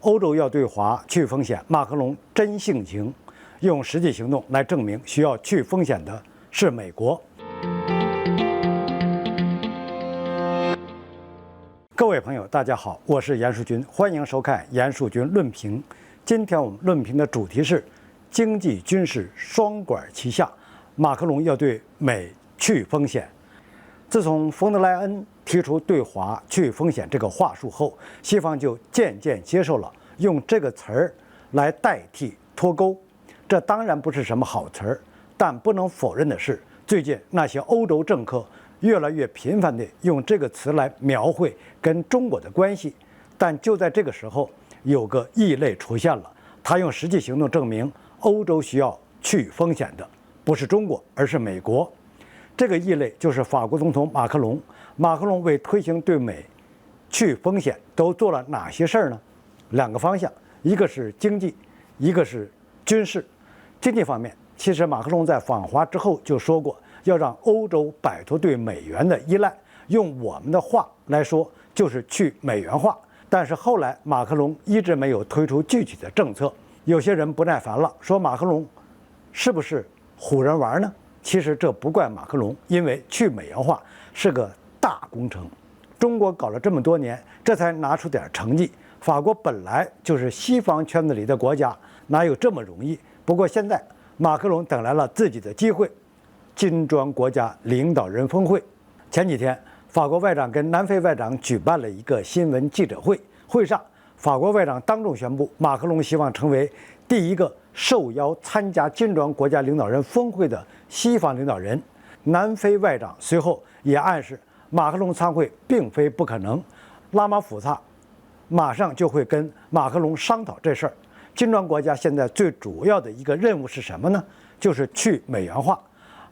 欧洲要对华去风险，马克龙真性情，用实际行动来证明需要去风险的是美国。各位朋友，大家好，我是严树军，欢迎收看严树军论评。今天我们论评的主题是经济军事双管齐下，马克龙要对美去风险。自从冯德莱恩提出对华去风险这个话术后，西方就渐渐接受了用这个词儿来代替脱钩。这当然不是什么好词儿，但不能否认的是，最近那些欧洲政客越来越频繁地用这个词来描绘跟中国的关系。但就在这个时候，有个异类出现了，他用实际行动证明欧洲需要去风险的不是中国，而是美国。这个异类就是法国总统马克龙。马克龙为推行对美去风险都做了哪些事儿呢？两个方向，一个是经济，一个是军事。经济方面，其实马克龙在访华之后就说过，要让欧洲摆脱对美元的依赖，用我们的话来说就是去美元化。但是后来马克龙一直没有推出具体的政策，有些人不耐烦了，说马克龙是不是唬人玩呢？其实这不怪马克龙，因为去美元化是个大工程，中国搞了这么多年，这才拿出点成绩。法国本来就是西方圈子里的国家，哪有这么容易？不过现在马克龙等来了自己的机会，金砖国家领导人峰会。前几天，法国外长跟南非外长举办了一个新闻记者会，会上法国外长当众宣布，马克龙希望成为第一个受邀参加金砖国家领导人峰会的西方领导人。南非外长随后也暗示，马克龙参会并非不可能，拉马福萨马上就会跟马克龙商讨这事儿。金砖国家现在最主要的一个任务是什么呢？就是去美元化。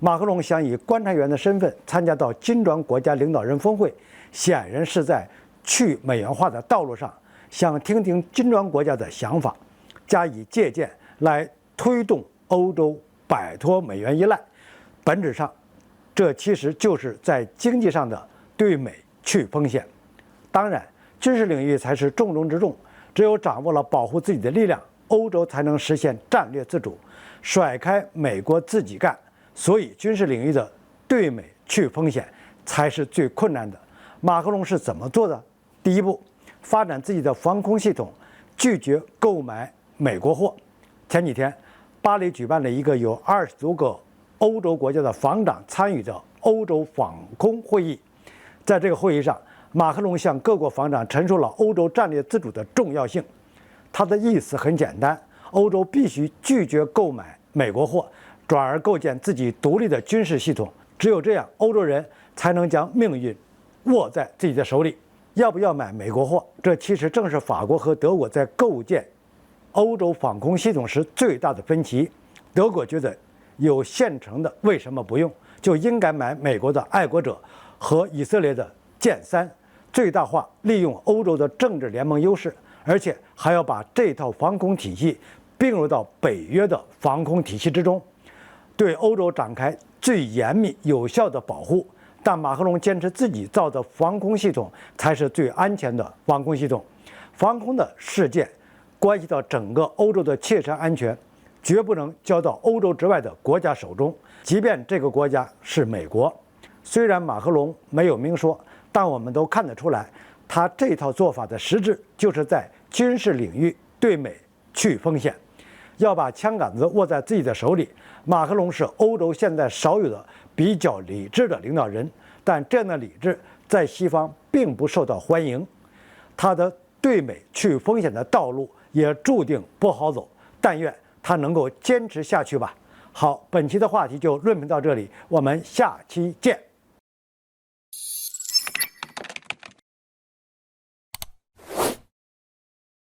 马克龙想以观察员的身份参加到金砖国家领导人峰会，显然是在去美元化的道路上，想听听金砖国家的想法，加以借鉴来推动欧洲摆脱美元依赖。本质上，这其实就是在经济上的对美去风险。当然，军事领域才是重中之重，只有掌握了保护自己的力量，欧洲才能实现战略自主，甩开美国自己干。所以军事领域的对美去风险才是最困难的。马克龙是怎么做的？第一步，发展自己的防空系统，拒绝购买美国货。前几天，巴黎举办了一个有20多个欧洲国家的防长参与的欧洲防空会议。在这个会议上，马克龙向各国防长陈述了欧洲战略自主的重要性。他的意思很简单，欧洲必须拒绝购买美国货，转而构建自己独立的军事系统。只有这样，欧洲人才能将命运握在自己的手里。要不要买美国货，这其实正是法国和德国在构建欧洲防空系统时最大的分歧。德国觉得有现成的为什么不用，就应该买美国的爱国者和以色列的剑3，最大化利用欧洲的政治联盟优势，而且还要把这套防空体系并入到北约的防空体系之中，对欧洲展开最严密有效的保护。但马克龙坚持自己造的防空系统才是最安全的防空系统。防空的事件关系到整个欧洲的切身安全，绝不能交到欧洲之外的国家手中，即便这个国家是美国。虽然马克龙没有明说，但我们都看得出来，他这套做法的实质就是在军事领域对美去风险，要把枪杆子握在自己的手里。马克龙是欧洲现在少有的比较理智的领导人，但这样的理智在西方并不受到欢迎。他的对美去风险的道路也注定不好走，但愿他能够坚持下去吧。好，本期的话题就论评到这里，我们下期见。